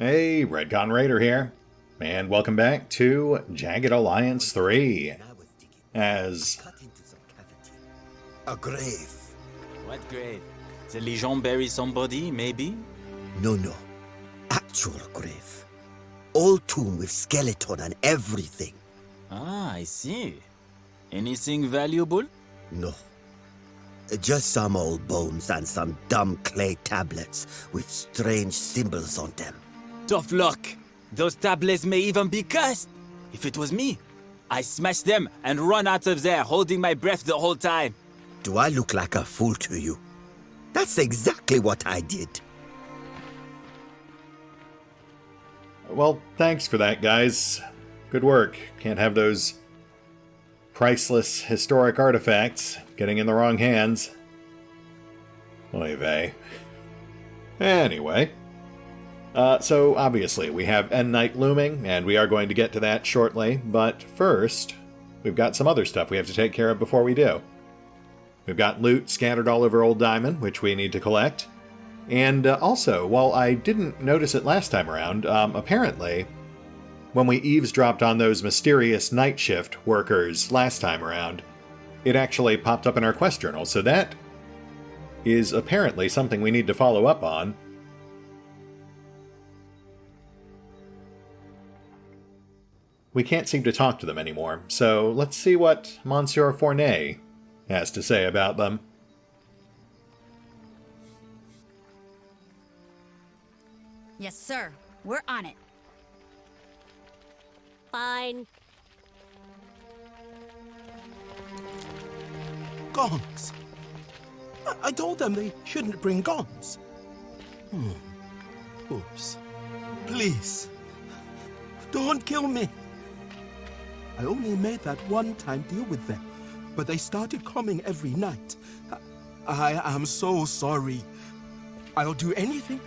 Hey, RetconRaider here, and welcome back to Jagged Alliance 3, as... A grave. What grave? The Legion buries somebody, maybe? No. Actual grave. Old tomb with skeleton and everything. Ah, I see. Anything valuable? No. Just some old bones and some dumb clay tablets with strange symbols on them. Tough luck. Those tablets may even be cursed. If it was me, I smash them and run out of there holding my breath the whole time. Do I look like a fool to you? That's exactly what I did. Well, thanks for that, guys. Good work. Can't have those priceless historic artifacts getting in the wrong hands. Oy vey. Anyway. So obviously we have End Night looming, and we are going to get to that shortly, but first, we've got some other stuff we have to take care of before we do. We've got loot scattered all over Old Diamond, which we need to collect. And also, while I didn't notice it last time around, apparently, when we eavesdropped on those mysterious night shift workers last time around, it actually popped up in our quest journal, so that is apparently something we need to follow up on. We can't seem to talk to them anymore, so let's see what Monsieur Fournay has to say about them. Yes, sir. We're on it. Fine. Guns. I told them they shouldn't bring guns. Oops. Please. Don't kill me. I only made that one-time deal with them, but they started coming every night. I am so sorry. I'll do anything.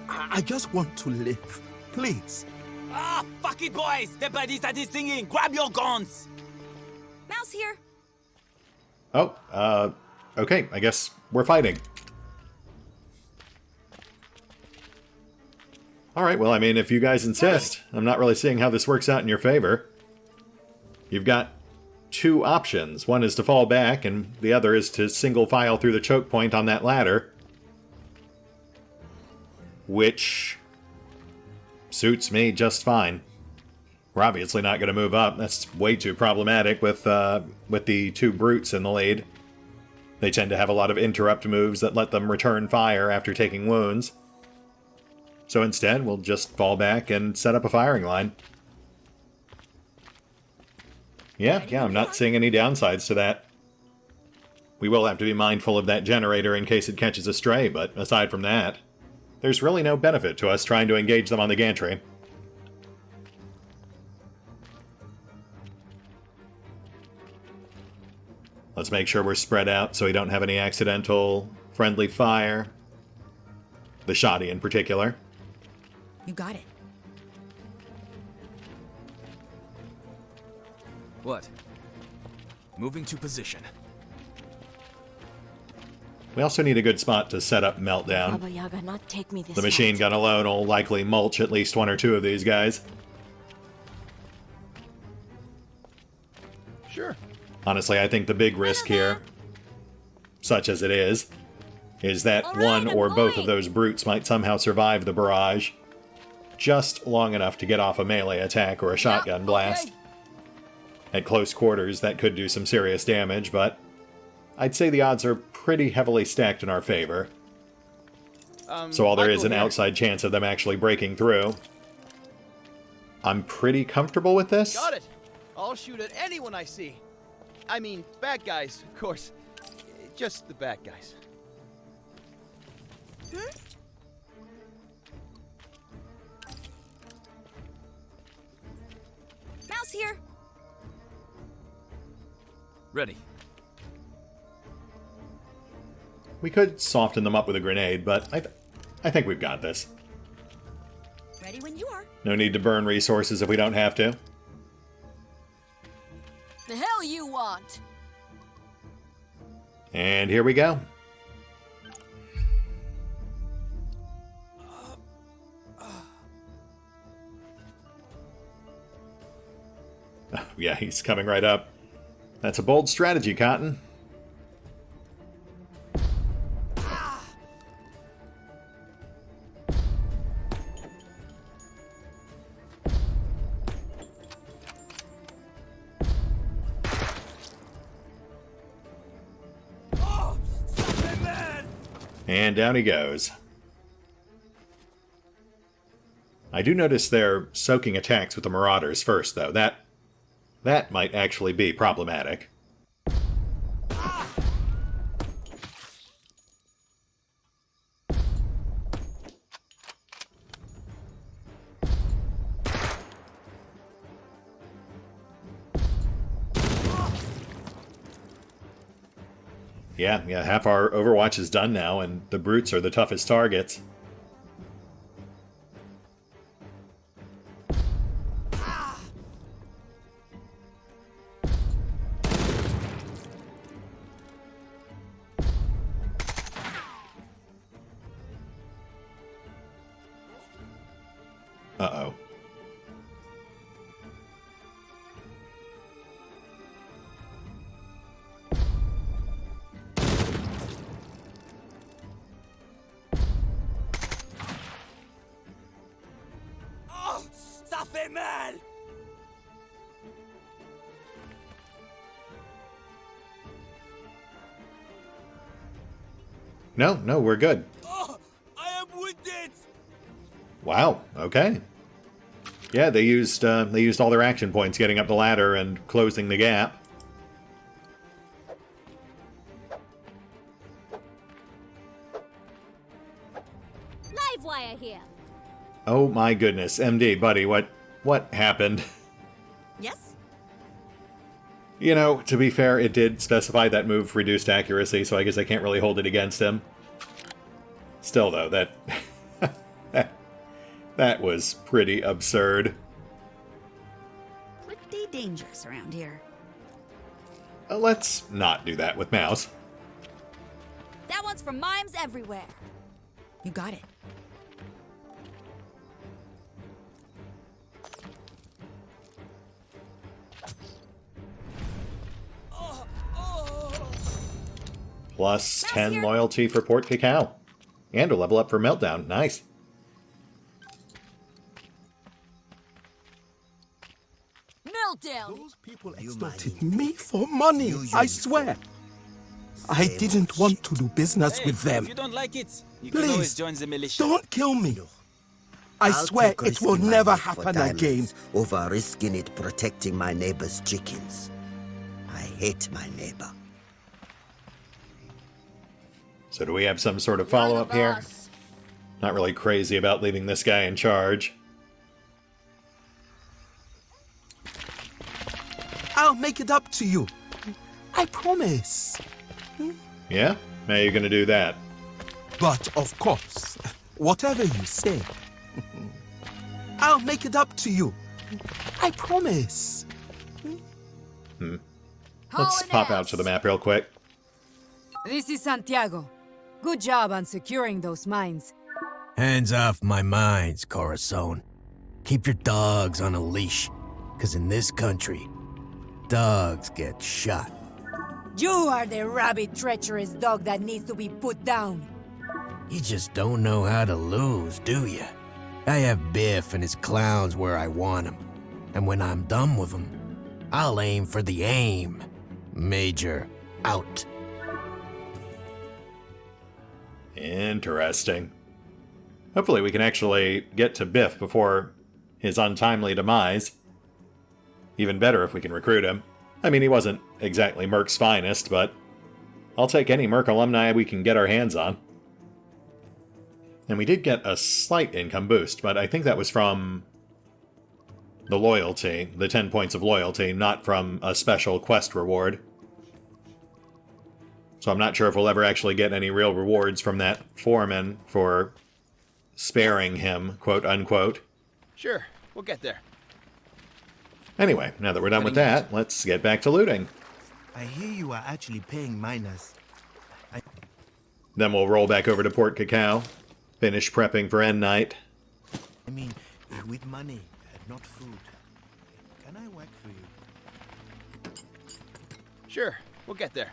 I just want to live. Please. Ah, fuck it, boys! The buddies are singing! Grab your guns! Mouse here. Oh, okay, I guess we're fighting. Alright, well, I mean, if you guys insist, I'm not really seeing how this works out in your favor. You've got two options. One is to fall back, and the other is to single file through the choke point on that ladder. Which suits me just fine. We're obviously not going to move up. That's way too problematic with the two brutes in the lead. They tend to have a lot of interrupt moves that let them return fire after taking wounds. So instead, we'll just fall back and set up a firing line. Yeah, I'm not seeing any downsides to that. We will have to be mindful of that generator in case it catches a stray, but aside from that, there's really no benefit to us trying to engage them on the gantry. Let's make sure we're spread out so we don't have any accidental friendly fire. The shoddy in particular. You got it. What? Moving to position. We also need a good spot to set up Meltdown. Baba Yaga not take me this The machine gun alone will likely mulch at least one or two of these guys. Sure. Honestly, I think the big risk here, such as it is that one or both of those brutes might somehow survive the barrage just long enough to get off a melee attack or a shotgun blast. At close quarters, that could do some serious damage, but I'd say the odds are pretty heavily stacked in our favor. So while there is an outside chance of them actually breaking through, I'm pretty comfortable with this. Got it. I'll shoot at anyone I see. I mean, bad guys, of course. Just the bad guys. Mouse here. Ready. We could soften them up with a grenade, but I think we've got this. Ready when you are. No need to burn resources if we don't have to. The hell you want? And here we go. yeah, he's coming right up. That's a bold strategy, Cotton. And down he goes. I do notice they're soaking attacks with the Marauders first, though. That might actually be problematic. Yeah, half our Overwatch is done now, and the brutes are the toughest targets. Uh-oh. Emile! No, we're good. Oh, I am wounded! Wow, okay. Yeah, they used all their action points getting up the ladder and closing the gap. Livewire here. Oh my goodness, MD, buddy, what happened? Yes? You know, to be fair, it did specify that move reduced accuracy, so I guess I can't really hold it against him. Still, though, that was pretty absurd. Pretty dangerous around here. Let's not do that with Mouse. That one's for mimes everywhere. You got it. Plus 10 loyalty for Port Cacao. And a level up for Meltdown. Nice. Meltdown! Those people extorted me for money, I swear. I didn't want to do business with them. If you don't like it, you can Please, always join the militia. don't kill me. I I'll swear take it will risking my never life for happen diamonds again. Over risking it protecting my neighbor's chickens. I hate my neighbor. So do we have some sort of follow-up here? Not really crazy about leaving this guy in charge. I'll make it up to you. I promise. Yeah? How are you gonna do that? But of course, whatever you say, I'll make it up to you. I promise. Let's pop out to the map real quick. This is Santiago. Good job on securing those mines. Hands off my mines, Corazon. Keep your dogs on a leash, because in this country, dogs get shot. You are the rabid, treacherous dog that needs to be put down. You just don't know how to lose, do you? I have Biff and his clowns where I want them. And when I'm done with them, I'll aim for the aim. Major, out. Interesting. Hopefully we can actually get to Biff before his untimely demise. Even better if we can recruit him. I mean, he wasn't exactly Merc's finest, but I'll take any Merc alumni we can get our hands on. And we did get a slight income boost, but I think that was from the loyalty, the 10 points of loyalty, not from a special quest reward. So I'm not sure if we'll ever actually get any real rewards from that foreman for sparing him, quote unquote. Sure, we'll get there. Anyway, now that we're done with that, let's get back to looting. I hear you are actually paying miners. Then we'll roll back over to Port Cacao, finish prepping for end night. I mean, with money, not food. Can I work for you? Sure, we'll get there.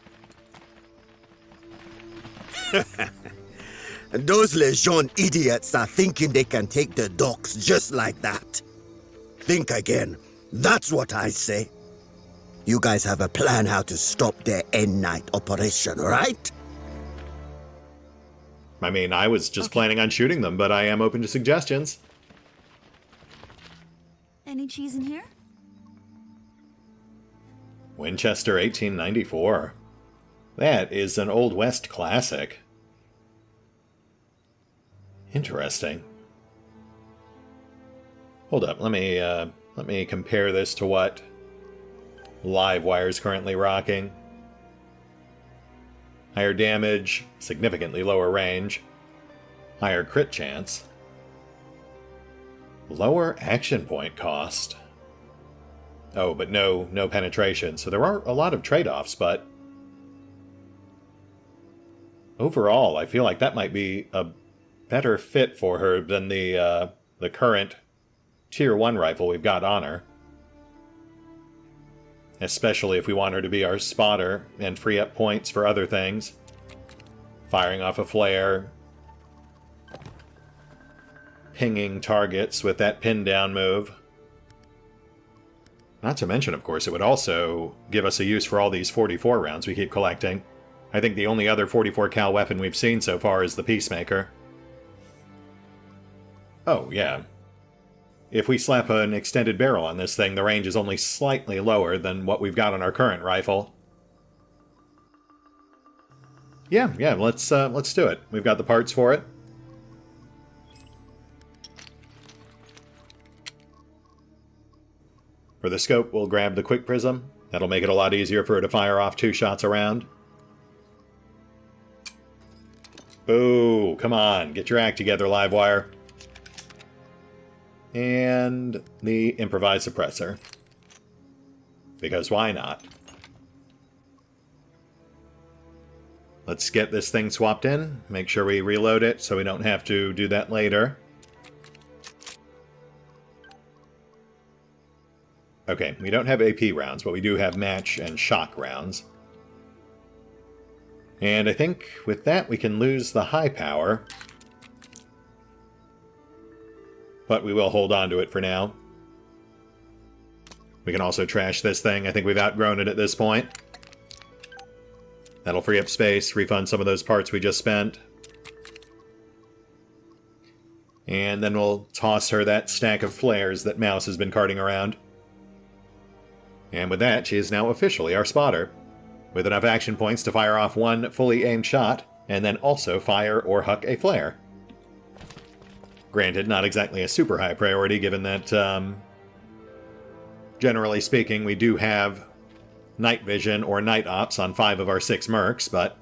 And those Legion idiots are thinking they can take the docks just like that. Think again. That's what I say. You guys have a plan how to stop their end night operation, right? I mean, I was just planning on shooting them, but I am open to suggestions. Any cheese in here? Winchester 1894. That is an Old West classic. Interesting. Hold up, let me compare this to what Livewire's currently rocking. Higher damage, significantly lower range, higher crit chance, lower action point cost. Oh, but no penetration. So there are a lot of trade-offs, but overall, I feel like that might be a better fit for her than the current Tier 1 rifle we've got on her. Especially if we want her to be our spotter and free up points for other things. Firing off a flare. Pinging targets with that pin down move. Not to mention, of course, it would also give us a use for all these 44 rounds we keep collecting. I think the only other 44 cal weapon we've seen so far is the Peacemaker. Oh, yeah. If we slap an extended barrel on this thing, the range is only slightly lower than what we've got on our current rifle. Yeah, let's do it. We've got the parts for it. For the scope, we'll grab the quick prism. That'll make it a lot easier for her to fire off 2 shots around. Boo! Come on, get your act together, Livewire. And the improvised suppressor. Because why not? Let's get this thing swapped in. Make sure we reload it so we don't have to do that later. Okay, we don't have AP rounds, but we do have match and shock rounds. And I think with that we can lose the high power. But we will hold on to it for now. We can also trash this thing. I think we've outgrown it at this point. That'll free up space, refund some of those parts we just spent. And then we'll toss her that stack of flares that Mouse has been carting around. And with that, she is now officially our spotter, with enough action points to fire off 1 fully aimed shot, and then also fire or huck a flare. Granted, not exactly a super high priority, given that, generally speaking, we do have night vision or night ops on 5 of our 6 mercs, but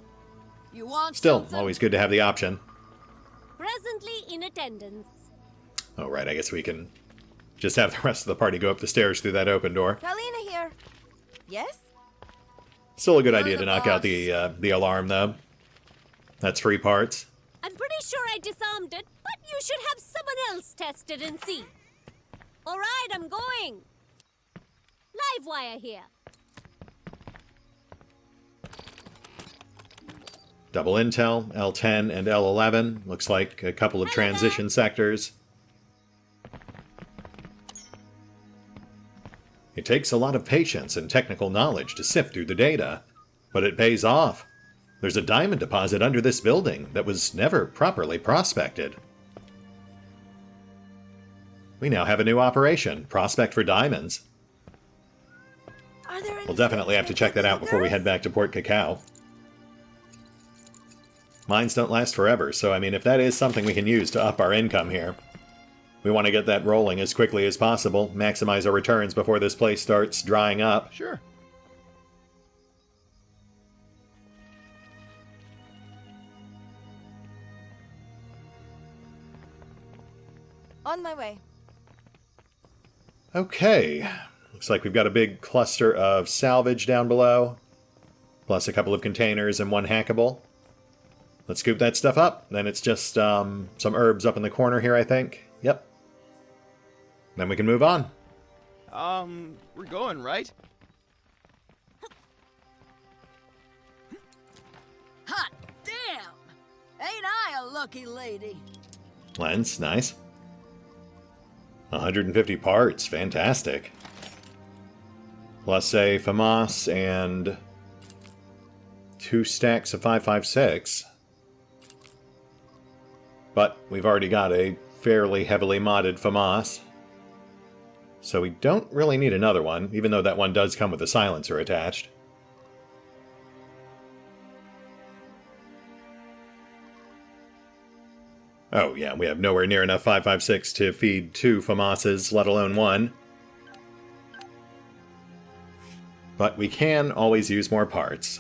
still, always good to have the option. Presently in attendance. Oh, right, I guess we can just have the rest of the party go up the stairs through that open door. Galina here. Yes? Still a good idea to knock out the alarm, though. That's free parts. I'm pretty sure I disarmed it, but you should have someone else test it and see. Alright, I'm going. Livewire here. Double intel, L10 and L11. Looks like a couple of transition sectors. It takes a lot of patience and technical knowledge to sift through the data, but it pays off. There's a diamond deposit under this building that was never properly prospected. We now have a new operation, Prospect for Diamonds. We'll definitely have to check that out before we head back to Port Cacao. Mines don't last forever, so I mean, if that is something we can use to up our income here, we want to get that rolling as quickly as possible, maximize our returns before this place starts drying up. Sure. On my way. Okay. Looks like we've got a big cluster of salvage down below, plus a couple of containers and 1 hackable. Let's scoop that stuff up. Then it's just some herbs up in the corner here, I think. Yep. Then we can move on. We're going, right? lucky lady. Lens, nice. 150 parts, fantastic. Plus a FAMAS and 2 stacks of 556. But we've already got a fairly heavily modded FAMAS. So we don't really need another one, even though that one does come with a silencer attached. Oh yeah, we have nowhere near enough 556 to feed 2 FAMASes, let alone 1. But we can always use more parts.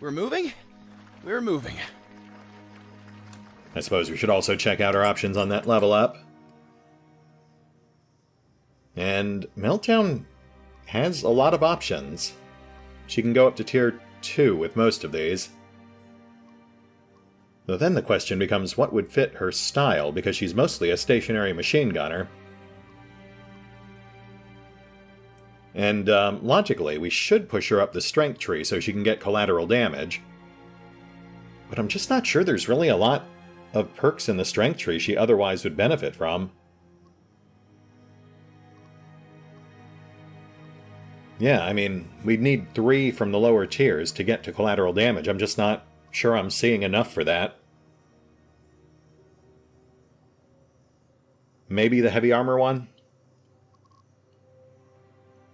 We're moving? We're moving. I suppose we should also check out our options on that level up. And Meltdown has a lot of options. She can go up to tier 2 with most of these. Though then the question becomes what would fit her style, because she's mostly a stationary machine gunner. And logically, we should push her up the strength tree so she can get collateral damage. But I'm just not sure there's really a lot of perks in the strength tree she otherwise would benefit from. Yeah, I mean, we'd need 3 from the lower tiers to get to collateral damage. I'm just not sure I'm seeing enough for that. Maybe the heavy armor one?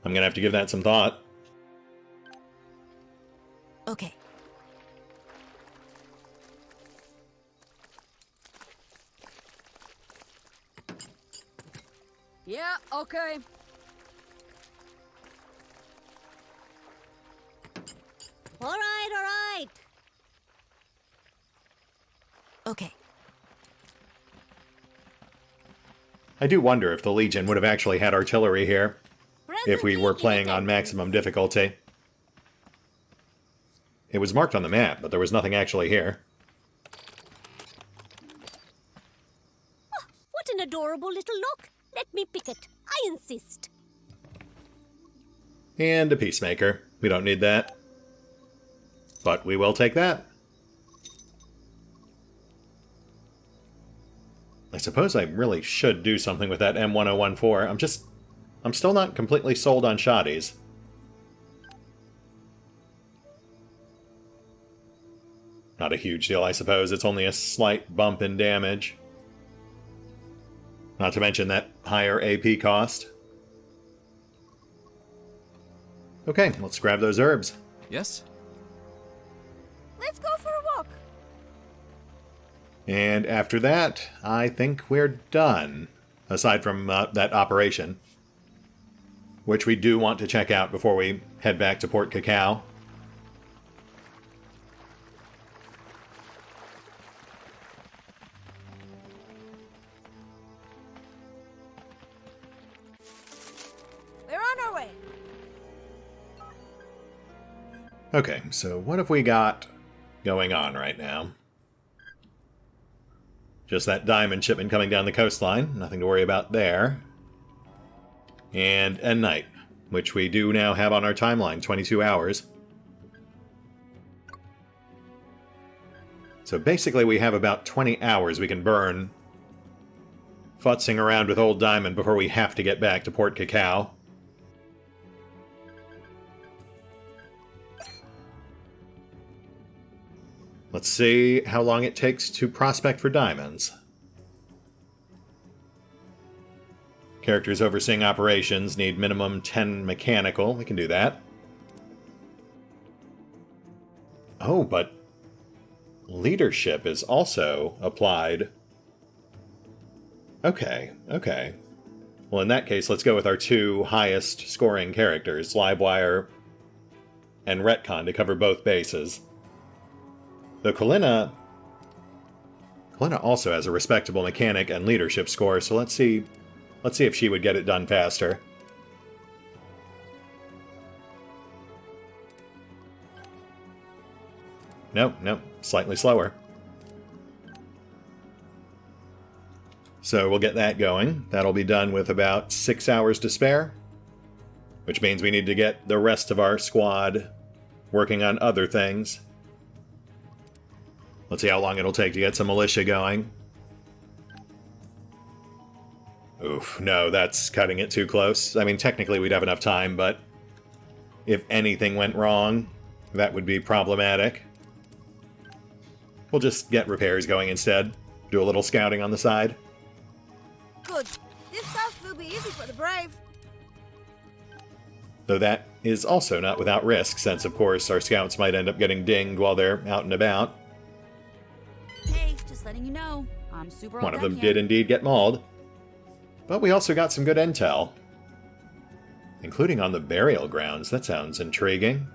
I'm gonna have to give that some thought. Okay. Yeah, okay. All right. Okay. I do wonder if the Legion would have actually had artillery here, if we were playing on maximum difficulty. It was marked on the map, but there was nothing actually here. Oh, what an adorable little look. Let me pick it. I insist. And a Peacemaker. We don't need that. But we will take that. I suppose I really should do something with that M1014. I'm still not completely sold on shotties. Not a huge deal, I suppose. It's only a slight bump in damage. Not to mention that higher AP cost. Okay, let's grab those herbs. Yes? Let's go for a walk. And after that, I think we're done. Aside from that operation. Which we do want to check out before we head back to Port Cacao. We're on our way. Okay, so what have we got going on right now? Just that diamond shipment coming down the coastline. Nothing to worry about there. And End Night, which we do now have on our timeline, 22 hours. So basically we have about 20 hours we can burn futzing around with Old Diamond before we have to get back to Port Cacao. Let's see how long it takes to prospect for diamonds. Characters overseeing operations need minimum 10 mechanical. We can do that. Oh, but leadership is also applied. Okay. Well, in that case, let's go with our 2 highest scoring characters, Livewire and Retcon, to cover both bases. Though Kalina also has a respectable mechanic and leadership score, so let's see if she would get it done faster. Nope, slightly slower. So we'll get that going. That'll be done with about 6 hours to spare, which means we need to get the rest of our squad working on other things. Let's see how long it'll take to get some militia going. Oof, no, that's cutting it too close. I mean, technically we'd have enough time, but if anything went wrong, that would be problematic. We'll just get repairs going instead. Do a little scouting on the side. Good. This task will be easy for the brave. Though that is also not without risk, since of course our scouts might end up getting dinged while they're out and about. Hey, just letting you know, I'm super One of them did indeed get mauled. But we also got some good intel. Including on the burial grounds. That sounds intriguing.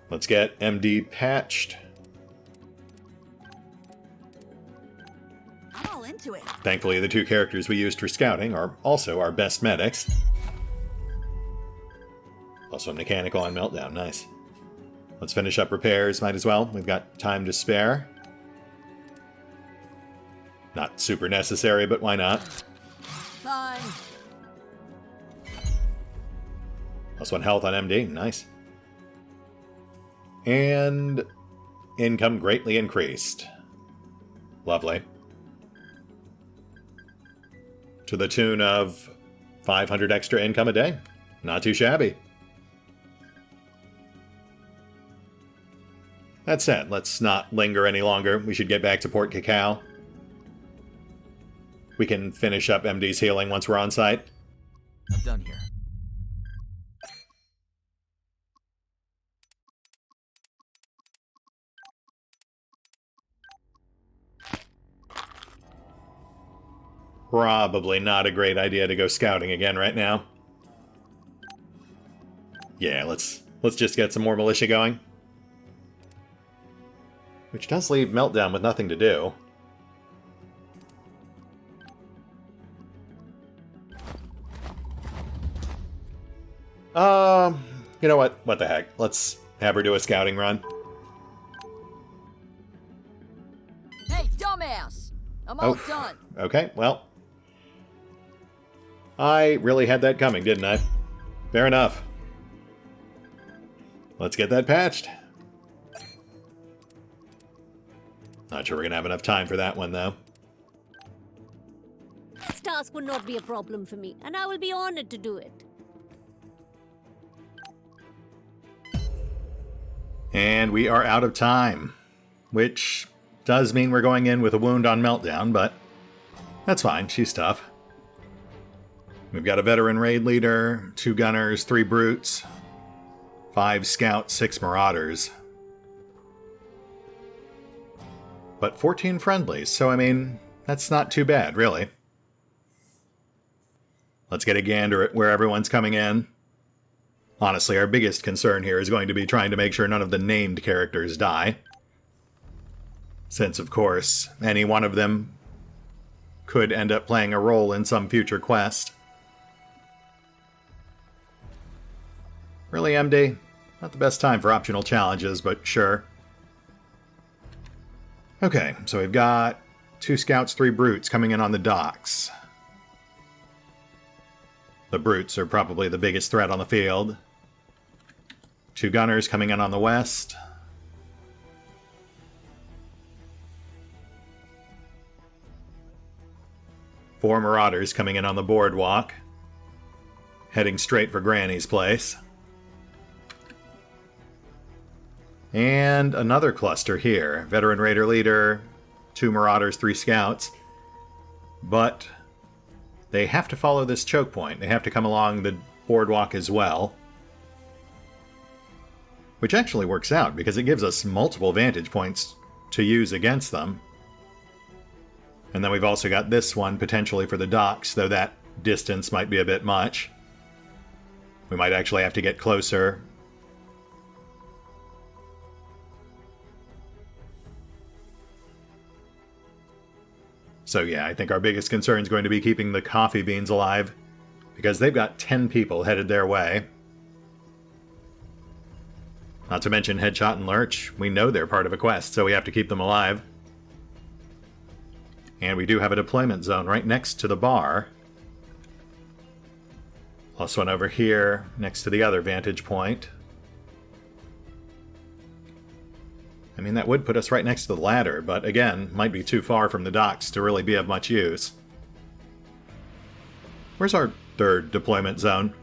Let's get MD patched. I'm all into it. Thankfully, the two characters we used for scouting are also our best medics. Also mechanical on Meltdown, nice. Let's finish up repairs, might as well. We've got time to spare. Not super necessary, but why not? Fine. +1 health on MD, nice. And income greatly increased. Lovely. To the tune of 500 extra income a day. Not too shabby. That said, let's not linger any longer. We should get back to Port Cacao. We can finish up MD's healing once we're on site. I'm done here. Probably not a great idea to go scouting again right now. Yeah, let's just get some more militia going. Which does leave Meltdown with nothing to do. You know what? What the heck? Let's have her do a scouting run. Hey, dumbass! I'm all done. Okay, well. I really had that coming, didn't I? Fair enough. Let's get that patched. Not sure we're gonna have enough time for that one, though. This task would not be a problem for me, and I will be honored to do it. And we are out of time. Which does mean we're going in with a wound on Meltdown, but that's fine, she's tough. We've got a veteran raid leader, 2 gunners, 3 brutes, 5 scouts, 6 marauders. But 14 friendlies, so I mean, that's not too bad, really. Let's get a gander at where everyone's coming in. Honestly, our biggest concern here is going to be trying to make sure none of the named characters die. Since, of course, any one of them could end up playing a role in some future quest. Really, MD? Not the best time for optional challenges, but sure. Okay, so we've got 2 scouts, 3 brutes coming in on the docks. The brutes are probably the biggest threat on the field. 2 gunners coming in on the west. Four marauders coming in on the boardwalk. Heading straight for Granny's place. And another cluster here. Veteran Raider Leader, 2 marauders, 3 scouts. But they have to follow this choke point. They have to come along the boardwalk as well. Which actually works out, because it gives us multiple vantage points to use against them. And then we've also got this one potentially for the docks, though that distance might be a bit much. We might actually have to get closer. So yeah, I think our biggest concern is going to be keeping the coffee beans alive, because they've got 10 people headed their way. Not to mention Headshot and Lurch. We know they're part of a quest, so we have to keep them alive. And we do have a deployment zone right next to the bar. Plus one over here, next to the other vantage point. I mean, that would put us right next to the ladder, but again, might be too far from the docks to really be of much use. Where's our third deployment zone?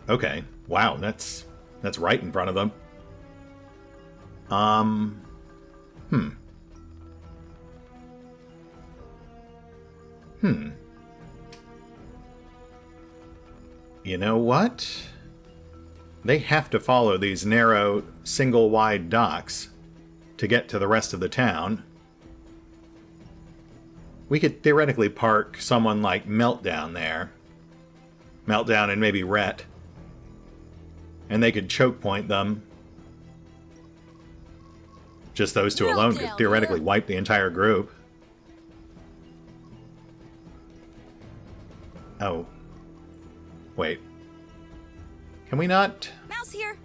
Okay. Wow, that's right in front of them. You know what? They have to follow these narrow, single-wide docks to get to the rest of the town. We could theoretically park someone like Meltdown there. Meltdown and maybe Rhett. And they could choke point them. Just those two alone could theoretically wipe the entire group. Oh. Wait. Can we not? Mouse here.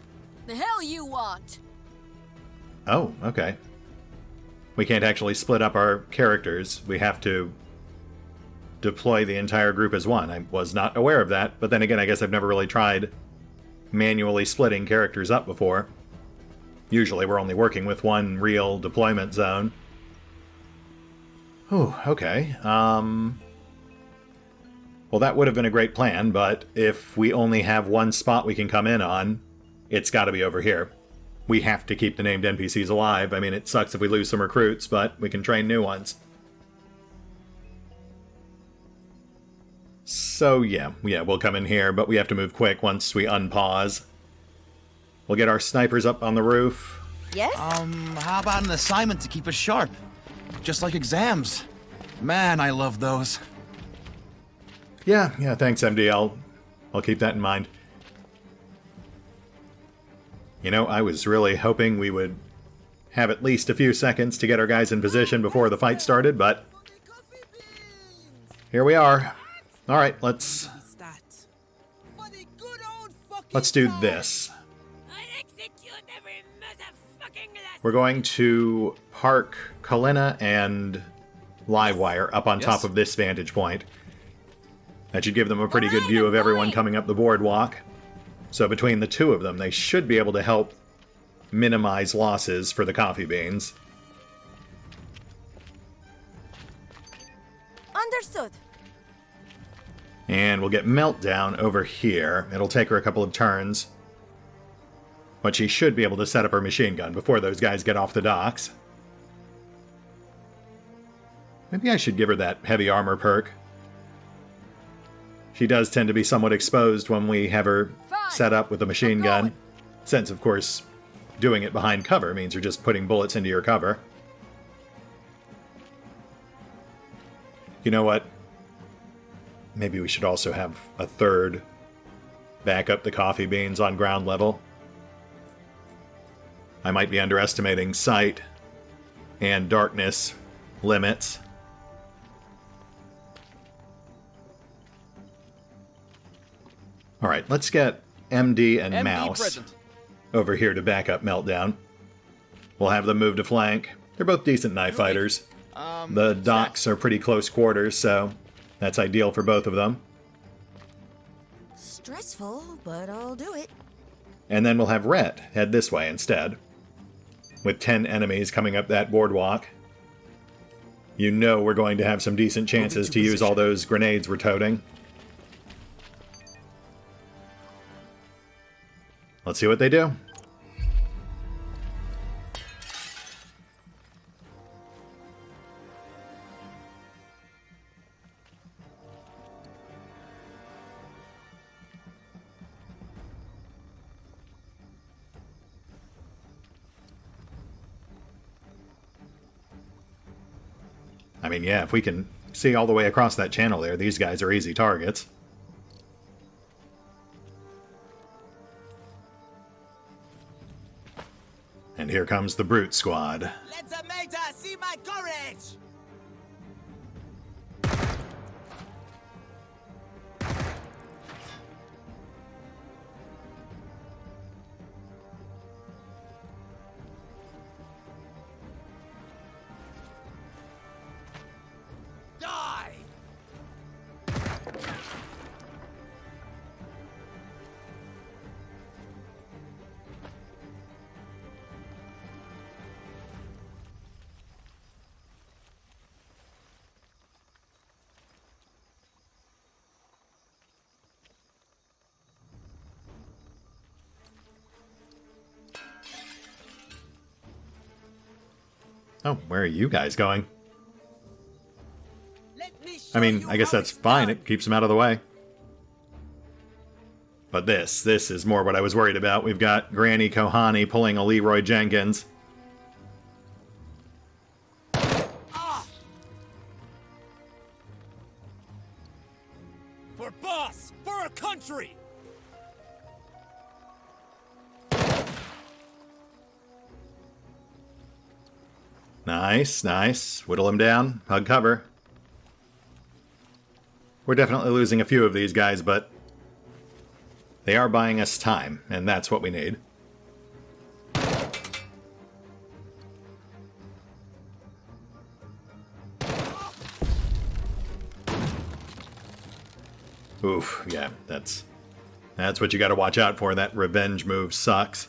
The hell you want? Oh, okay. We can't actually split up our characters. We have to deploy the entire group as one. I was not aware of that, but then again, I guess I've never really tried manually splitting characters up before. Usually we're only working with one real deployment zone. Oh, okay. Well, that would have been a great plan, but if we only have one spot we can come in on, it's got to be over here. We have to keep the named NPCs alive. I mean, it sucks if we lose some recruits, but we can train new ones. So, yeah, we'll come in here, but we have to move quick once we unpause. We'll get our snipers up on the roof. Yes? How about an assignment to keep us sharp? Just like exams. Man, I love those. Yeah, thanks, MD. I'll keep that in mind. You know, I was really hoping we would have at least a few seconds to get our guys in position before the fight started, but here we are. Alright, let's do this. We're going to park Kalina and Livewire up on top of this vantage point. That should give them a pretty good view of everyone coming up the boardwalk. So between the two of them, they should be able to help minimize losses for the coffee beans. Understood. And we'll get Meltdown over here. It'll take her a couple of turns. But she should be able to set up her machine gun before those guys get off the docks. Maybe I should give her that heavy armor perk. She does tend to be somewhat exposed when we have her set up with a machine gun. Since, of course, doing it behind cover means you're just putting bullets into your cover. You know what? Maybe we should also have a third back up the coffee beans on ground level. I might be underestimating sight and darkness limits. Alright, let's get MD and Mouse present. over here to back up Meltdown. We'll have them move to flank. They're both decent knife fighters. The docks are pretty close quarters, so that's ideal for both of them. Stressful, but I'll do it. And then we'll have Rhett head this way instead. With 10 enemies coming up that boardwalk. You know we're going to have some decent chances to use all those grenades we're toting. Let's see what they do. I mean, yeah, if we can see all the way across that channel there, these guys are easy targets. And here comes the Brute Squad. Let the Mater see my courage! Die! Oh, where are you guys going? I mean, I guess that's fine. It keeps them out of the way. But this is more what I was worried about. We've got Granny Kohani pulling a Leroy Jenkins. For boss! For a country! Nice, nice. Whittle him down. Hug cover. We're definitely losing a few of these guys, but they are buying us time, and that's what we need. Oof, yeah, that's what you gotta watch out for. That revenge move sucks.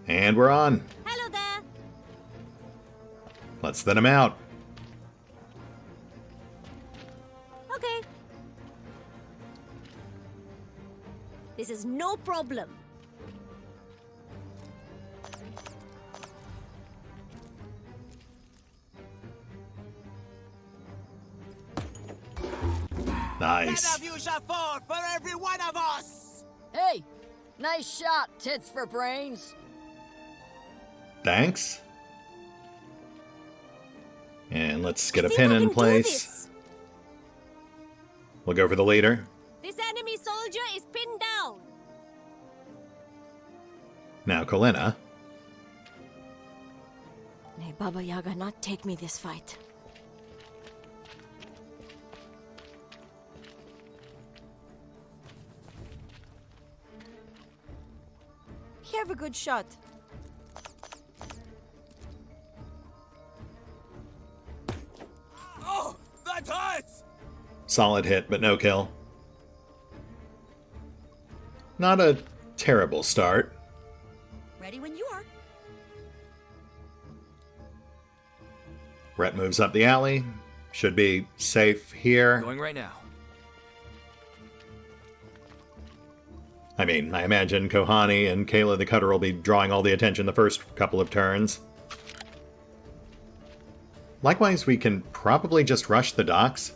And we're on. Hello there. Let's thin him out. Okay. This is no problem. Nice. You shall fall for every one of us! Hey! Nice shot, tits for brains. Thanks. And let's get a pin in place. We'll go for the leader. This enemy soldier is pinned down. Now Kolina. May Baba Yaga not take me this fight. Have a good shot. Oh, that hurts! Solid hit, but no kill. Not a terrible start. Ready when you are. Brett moves up the alley. Should be safe here. Going right now. I mean, I imagine Kohani and Kayla the Cutter will be drawing all the attention the first couple of turns. Likewise, we can probably just rush the docks.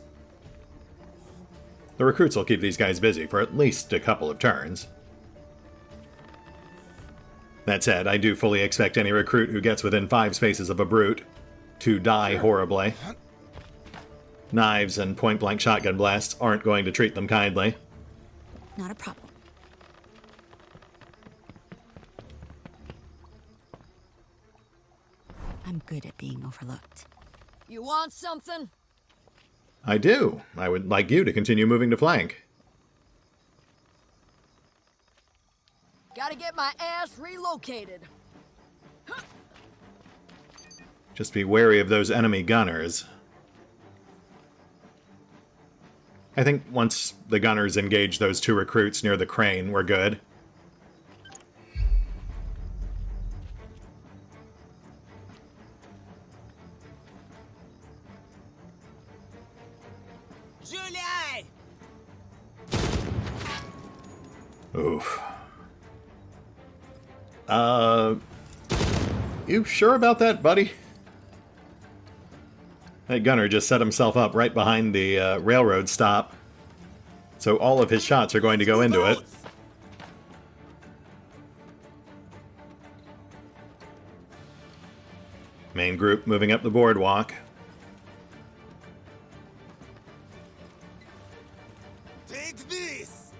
The recruits will keep these guys busy for at least a couple of turns. That said, I do fully expect any recruit who gets within 5 spaces of a brute to die horribly. Knives and point-blank shotgun blasts aren't going to treat them kindly. Not a problem. I'm good at being overlooked. You want something? I do. I would like you to continue moving to flank. Gotta get my ass relocated. Just be wary of those enemy gunners. I think once the gunners engage those 2 recruits near the crane, we're good. Oof. You sure about that, buddy? That gunner just set himself up right behind the railroad stop. So all of his shots are going to go into it. Main group moving up the boardwalk. Take this!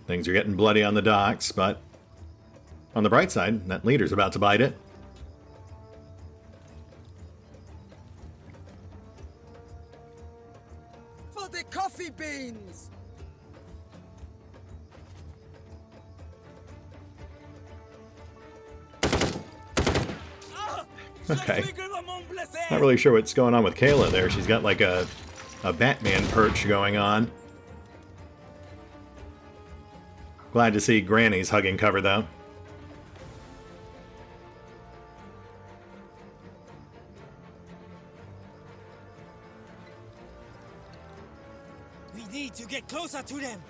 Things are getting bloody on the docks, but on the bright side, that leader's about to bite it. For the coffee beans! Okay. Not really sure what's going on with Kayla there. She's got like a Batman perch going on. Glad to see Granny's hugging cover, though. get closer to them.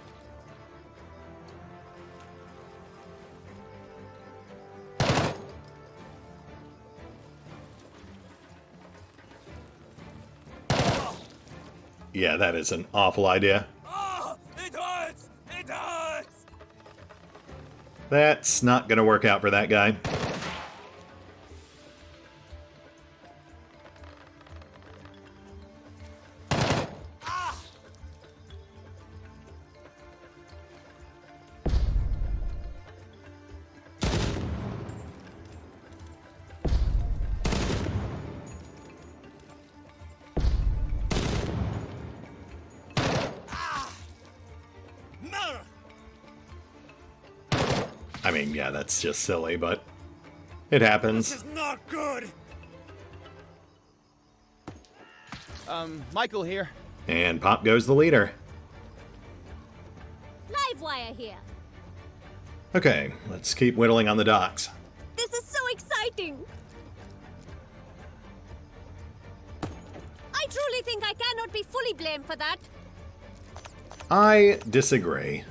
Yeah, that is an awful idea. Oh, it hurts! It hurts! That's not going to work out for that guy. I mean, yeah, that's just silly, but it happens. This is not good! Michael here. And pop goes the leader. Livewire here. Okay, let's keep whittling on the docks. This is so exciting! I truly think I cannot be fully blamed for that. I disagree.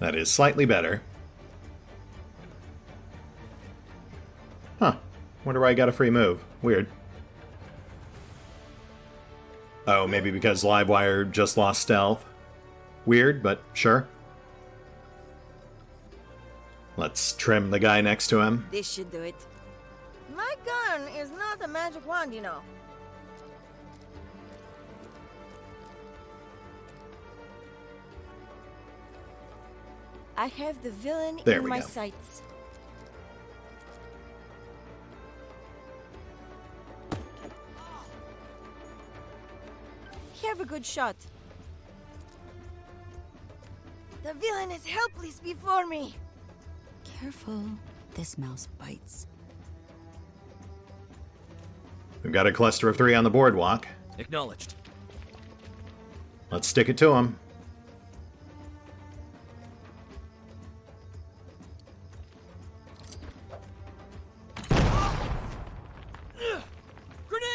That is slightly better. Huh. Wonder why I got a free move. Weird. Oh, maybe because Livewire just lost stealth. Weird, but sure. Let's trim the guy next to him. This should do it. My gun is not a magic wand, you know. I have the villain There in we my go. sights. Have a good shot. The villain is helpless before me. Careful, this mouse bites. We've got a cluster of 3 on the boardwalk. Acknowledged. Let's stick it to him.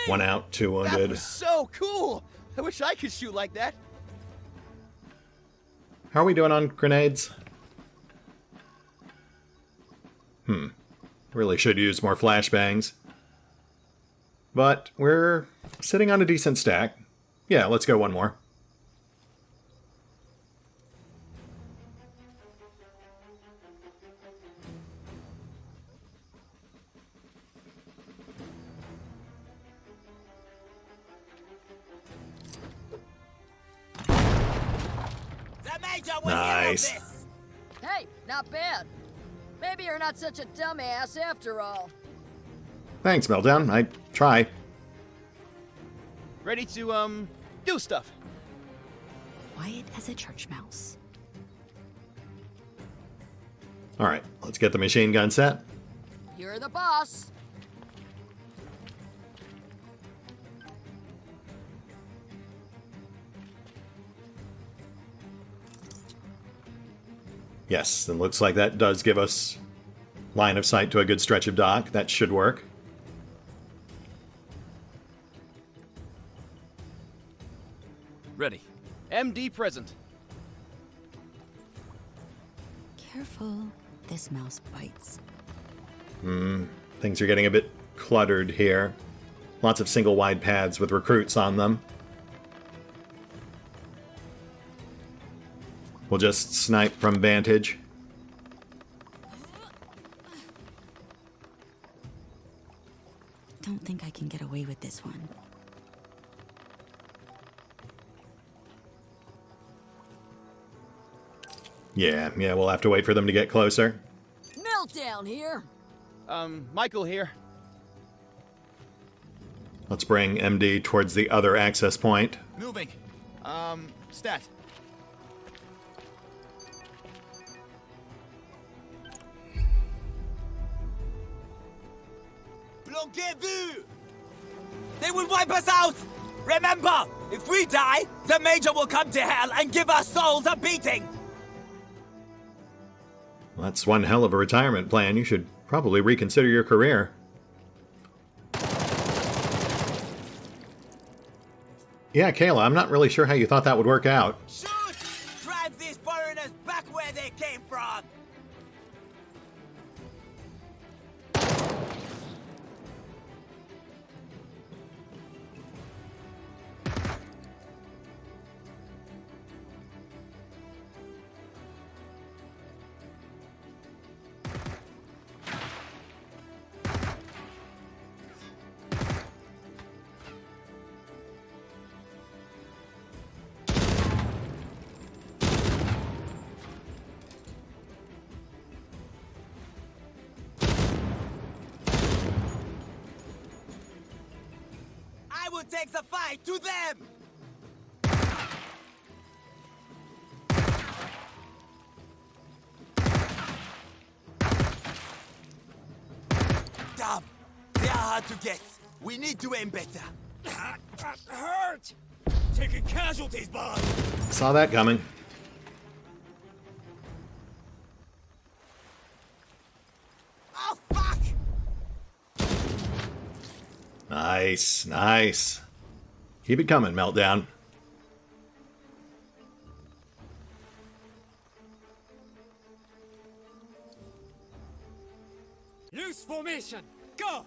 One out, 2 That wounded. was so cool! I wish I could shoot like that. How are we doing on grenades? Really should use more flashbangs. But we're sitting on a decent stack. Yeah, let's go one more. Nice. Hey, not bad. Maybe you're not such a dumbass after all. Thanks, Meltdown. I try. Ready to, do stuff. Quiet as a church mouse. Alright, let's get the machine gun set. You're the boss. Yes, and looks like that does give us line of sight to a good stretch of dock. That should work. Ready. MD present. Careful, this mouse bites. Things are getting a bit cluttered here. Lots of single wide paths with recruits on them. We'll just snipe from vantage. Don't think I can get away with this one. Yeah, we'll have to wait for them to get closer. Meltdown here. Michael here. Let's bring MD towards the other access point. Moving. Stat. Bloquez-vous! They will wipe us out! Remember, if we die, the Major will come to hell and give our souls a beating! Well, that's one hell of a retirement plan. You should probably reconsider your career. Yeah, Kayla, I'm not really sure how you thought that would work out. Shoot! Drive these foreigners back where they came from! I will take the fight to them! Damn! They are hard to get. We need to aim better. That hurt! Taking casualties, boss! Saw that coming. Oh, fuck! Nice, nice. Keep it coming, Meltdown. Loose formation! Go!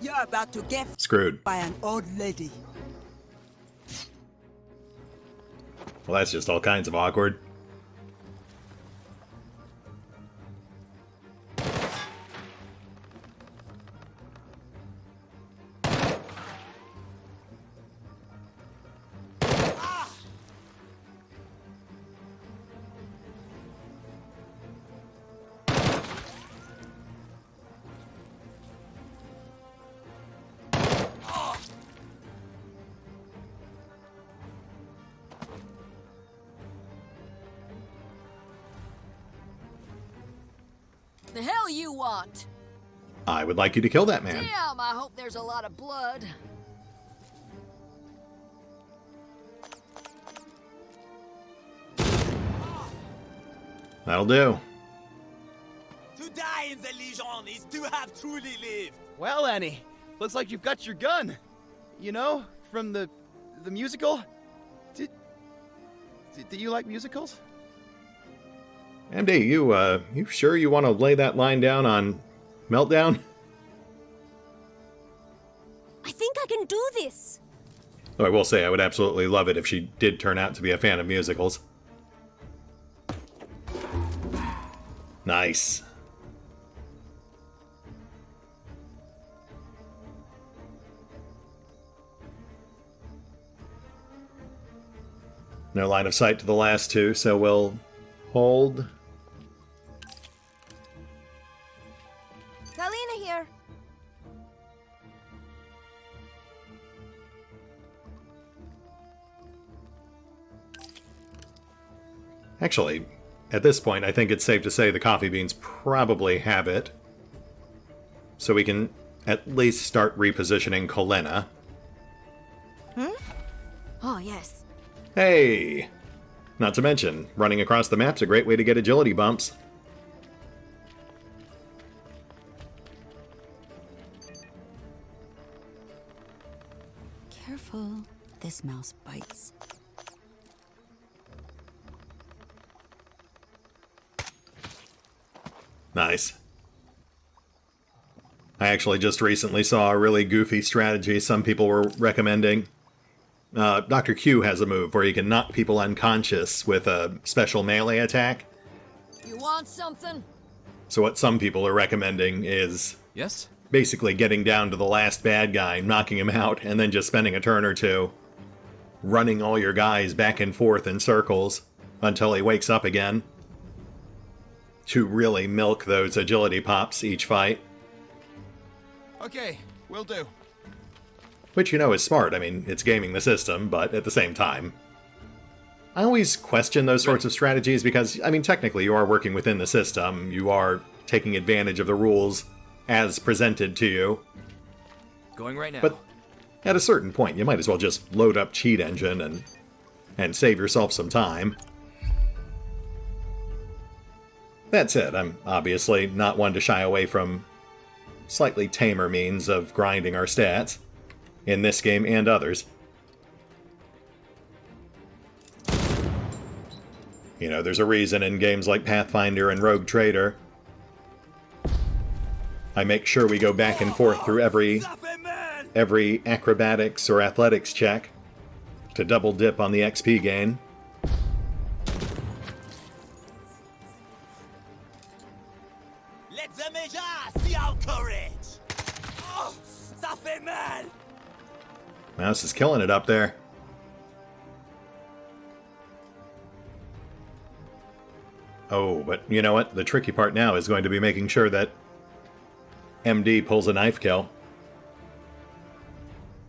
You're about to get Screwed. by an old lady. Well, that's just all kinds of awkward. The hell you want? I would like you to kill that man. Damn, I hope there's a lot of blood. That'll do. To die in the Legion is to have truly lived. Well, Annie, looks like you've got your gun. You know, from the musical. Do you like musicals? MD, you sure you want to lay that line down on Meltdown? I think I can do this. Though I will say I would absolutely love it if she did turn out to be a fan of musicals. Nice. No line of sight to the last two, so we'll hold. Galena here. Actually, at this point, I think it's safe to say the coffee beans probably have it. So we can at least start repositioning Kolena. Oh, yes. Hey! Not to mention, running across the map's a great way to get agility bumps. Careful, this mouse bites. Nice. I actually just recently saw a really goofy strategy some people were recommending. Dr. Q has a move where he can knock people unconscious with a special melee attack. You want something? So what some people are recommending is yes, basically getting down to the last bad guy, knocking him out, and then just spending a turn or two running all your guys back and forth in circles until he wakes up again. To really milk those agility pops each fight. Okay, will do. Which, you know, is smart. I mean, it's gaming the system, but at the same time, I always question those sorts of strategies because, I mean, technically you are working within the system. You are taking advantage of the rules as presented to you. Going right now. But at a certain point, you might as well just load up Cheat Engine and save yourself some time. That said, I'm obviously not one to shy away from slightly tamer means of grinding our stats, in this game and others. You know, there's a reason in games like Pathfinder and Rogue Trader, I make sure we go back and forth through every acrobatics or athletics check to double dip on the XP gain. Let the Major see our courage! Oh, ça fait mal! Mouse is killing it up there. Oh, but you know what? The tricky part now is going to be making sure that MD pulls a knife kill.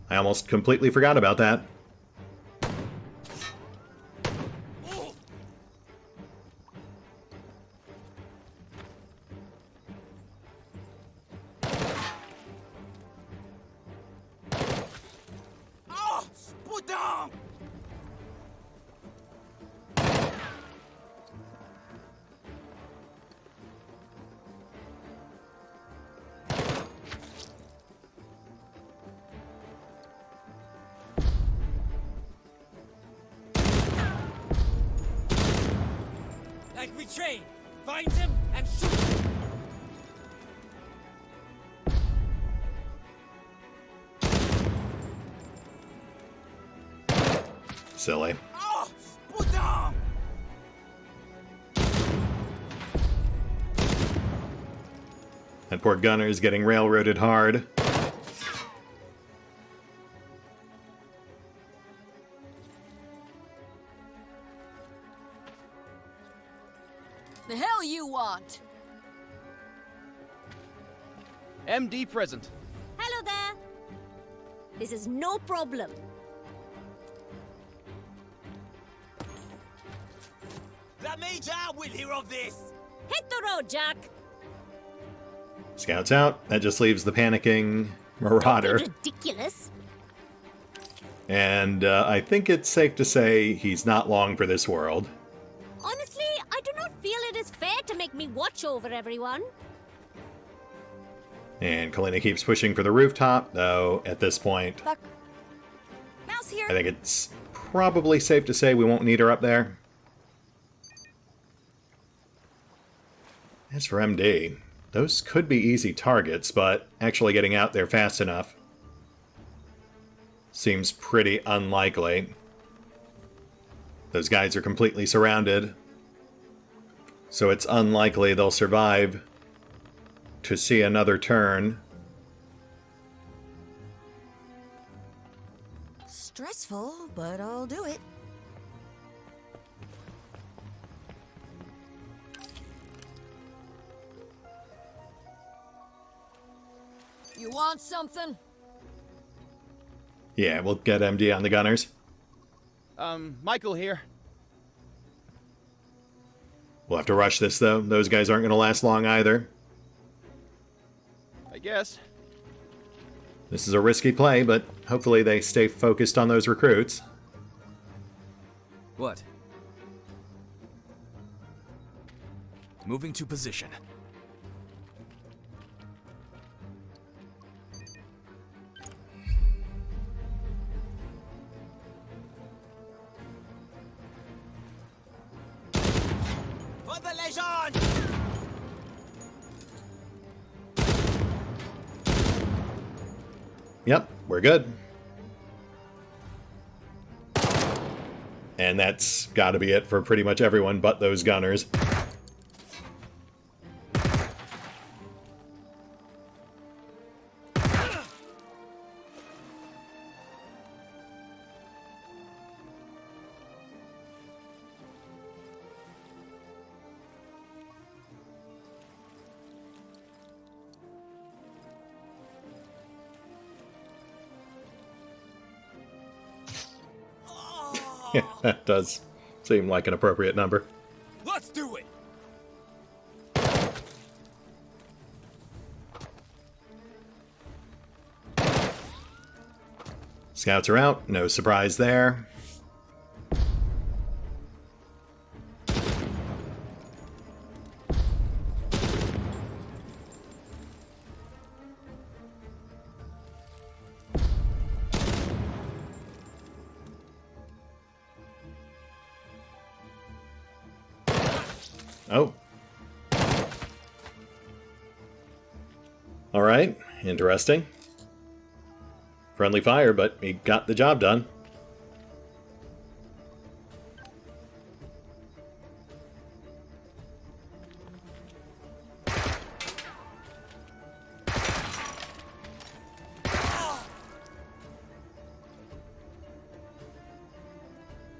I almost completely forgot about that. Like we train! Find him and shoot him! Silly. Oh, put down! That poor gunner's getting railroaded hard. The hell you want? MD present. Hello there. This is no problem. The Major will hear of this! Hit the road, Jack. Scouts out. That just leaves the panicking Marauder. Ridiculous. And I think it's safe to say he's not long for this world. Honestly, I do not feel it is fair to make me watch over everyone. And Kalina keeps pushing for the rooftop, though at this point, Buck. Mouse here. I think it's probably safe to say we won't need her up there. As for MD, those could be easy targets, but actually getting out there fast enough seems pretty unlikely. Those guys are completely surrounded, so it's unlikely they'll survive to see another turn. Stressful, but I'll do it. You want something? Yeah, we'll get MD on the gunners. Michael here. We'll have to rush this, though. Those guys aren't going to last long either. I guess. This is a risky play, but hopefully they stay focused on those recruits. What? Moving to position. For the legend! Yep, we're good. And that's got to be it for pretty much everyone but those gunners. Yeah, that does seem like an appropriate number. Let's do it! Scouts are out, no surprise there. Oh. Alright, interesting. Friendly fire, but he got the job done.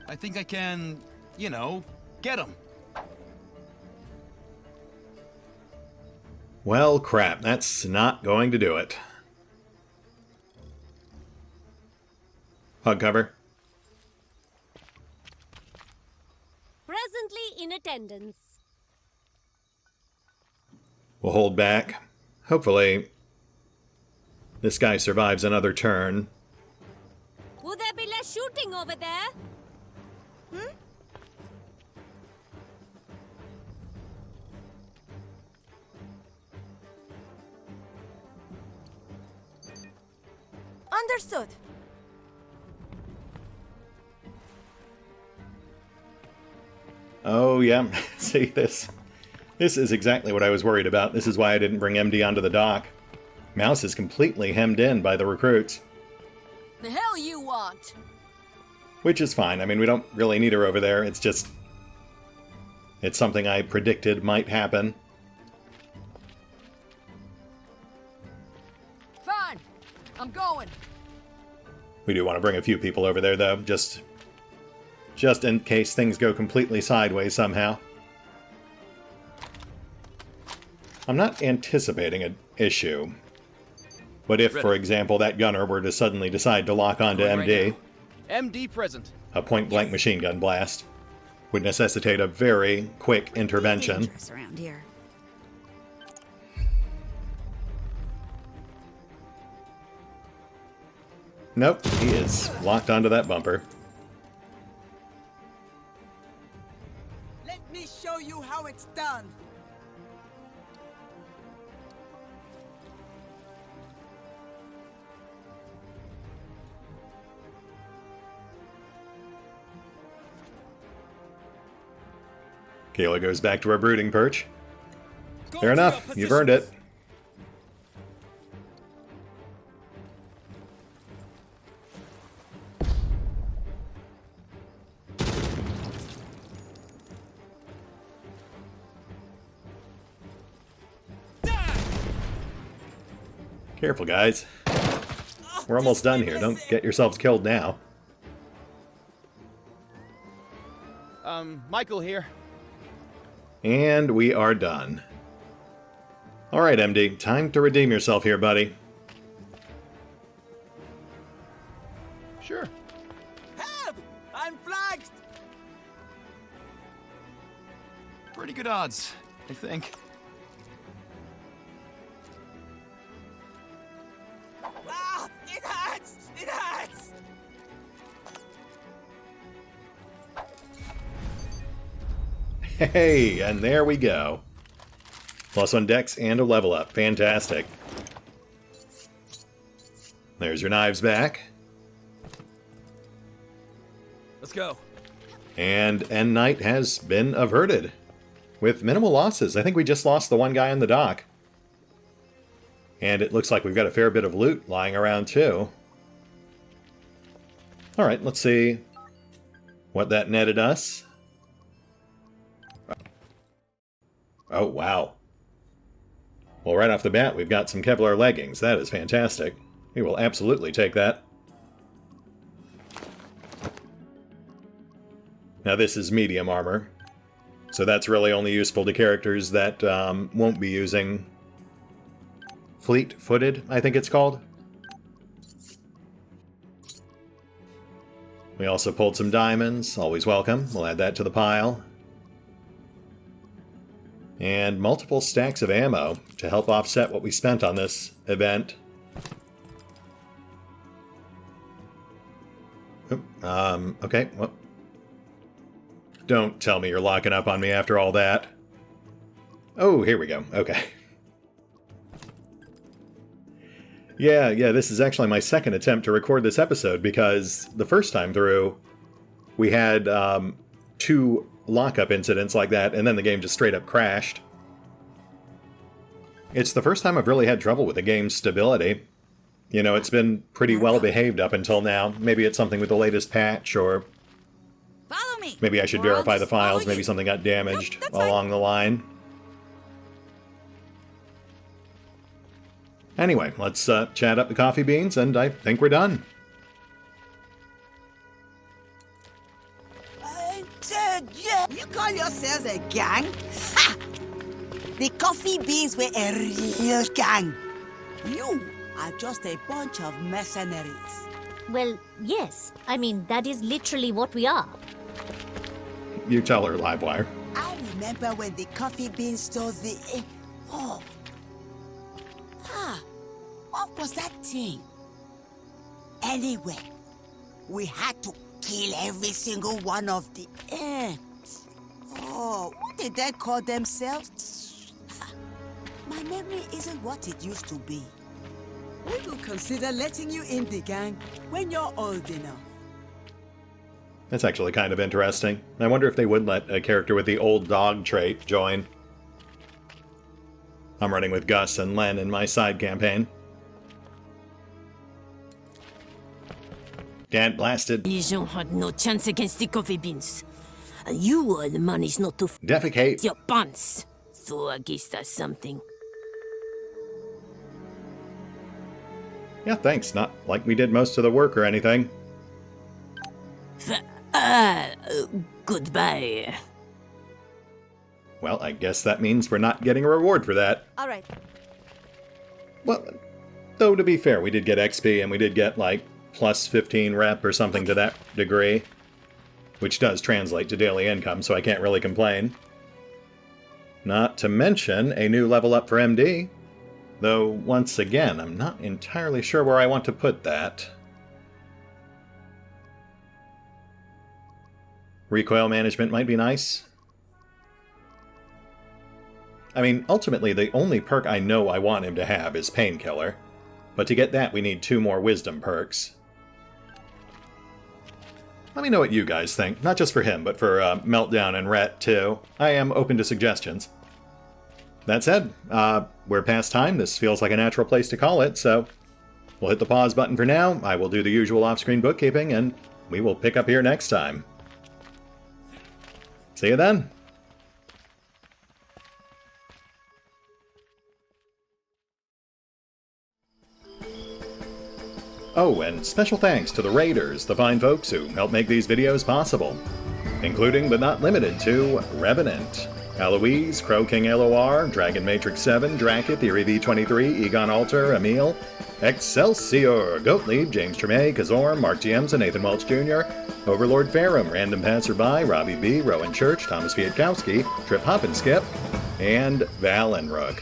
I think I can, you know, get him. Well, crap, that's not going to do it. Hug cover. Presently in attendance. We'll hold back. Hopefully, this guy survives another turn. Will there be less shooting over there? Hmm? Understood. Oh, yeah. See, this is exactly what I was worried about. This is why I didn't bring MD onto the dock. Mouse is completely hemmed in by the recruits. The hell you want? Which is fine. I mean, we don't really need her over there. It's just... it's something I predicted might happen. Fine. I'm going. We do want to bring a few people over there, though, just in case things go completely sideways somehow. I'm not anticipating an issue. But if, for example, that gunner were to suddenly decide to lock onto MD, MD present. a point-blank machine gun blast would necessitate a very quick intervention. Dangerous around here. Nope, he is locked onto that bumper. Let me show you how it's done. Kayla goes back to her brooding perch. Fair enough, you've earned it. Careful, guys. We're almost done here. Don't get yourselves killed now. Michael here. And we are done. Alright, MD. Time to redeem yourself here, buddy. Sure. Help! I'm flagged! Pretty good odds, I think. Ah! It hurts! It hurts! Hey, and there we go. +1 dex and a level up. Fantastic. There's your knives back. Let's go. And End Night has been averted. With minimal losses. I think we just lost the one guy on the dock. And it looks like we've got a fair bit of loot lying around too. Alright, let's see what that netted us. Oh, wow. Well, right off the bat, we've got some Kevlar leggings. That is fantastic. We will absolutely take that. Now, this is medium armor. So that's really only useful to characters that won't be using fleet-footed, I think it's called. We also pulled some diamonds, always welcome. We'll add that to the pile. And multiple stacks of ammo to help offset what we spent on this event. Okay, well. Don't tell me you're locking up on me after all that. Oh, here we go. Okay. Yeah, this is actually my second attempt to record this episode because the first time through, we had 2 lockup incidents like that, and then the game just straight up crashed. It's the first time I've really had trouble with the game's stability. You know, it's been pretty well behaved up until now. Maybe it's something with the latest patch, or follow me. Maybe I should verify the files. Maybe something got damaged along the line. Anyway, let's chat up the coffee beans, and I think we're done. You call yourselves a gang? Ha! The coffee beans were a real gang. You are just a bunch of mercenaries. Well, yes. I mean, that is literally what we are. You tell her, Livewire. I remember when the coffee beans stole the... what was that thing? Anyway, we had to kill every single one of the ants. Oh, what did they call themselves? My memory isn't what it used to be. We will consider letting you in the gang when you're old enough. That's actually kind of interesting. I wonder if they would let a character with the old dog trait join. I'm running with Gus and Len in my side campaign. Get blasted. Legion had no chance against the coffee beans. And you all managed not to defecate your pants. So I guess that's something. Yeah, thanks. Not like we did most of the work or anything. Goodbye. Well, I guess that means we're not getting a reward for that. All right. Well, though to be fair, we did get XP and we did get like plus 15 rep or something to that degree, which does translate to daily income, so I can't really complain. Not to mention a new level up for MD, though once again, I'm not entirely sure where I want to put that. Recoil management might be nice. I mean, ultimately, the only perk I know I want him to have is Painkiller. But to get that, we need 2 more Wisdom perks. Let me know what you guys think, not just for him, but for Meltdown and Rhett, too. I am open to suggestions. That said, we're past time. This feels like a natural place to call it, so we'll hit the pause button for now. I will do the usual off-screen bookkeeping, and we will pick up here next time. See you then. Oh, and special thanks to the Raiders, the fine folks who help make these videos possible, including but not limited to Revenant, Alois, CrowkingLoR, Dragon Matrix 7, Drakiith, V23, EgonAlter, Emile, Exsellsior, Gottlieb, James Trimmier, Kazorm, Mark Giemza, Nathan Welch Jr., OverlordPherom, RandomPassrby, RobbyB, Rowan Church, Tomasz Piątkowski, Triphoppenskip, and Valinrook.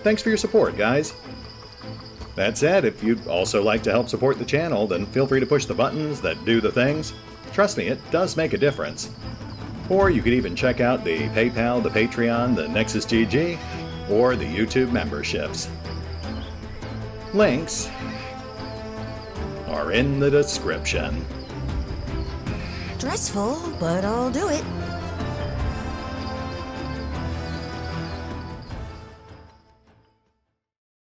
Thanks for your support, guys. That said, if you'd also like to help support the channel, then feel free to push the buttons that do the things. Trust me, it does make a difference. Or you could even check out the PayPal, the Patreon, the Nexus GG, or the YouTube memberships. Links are in the description. Stressful, but I'll do it.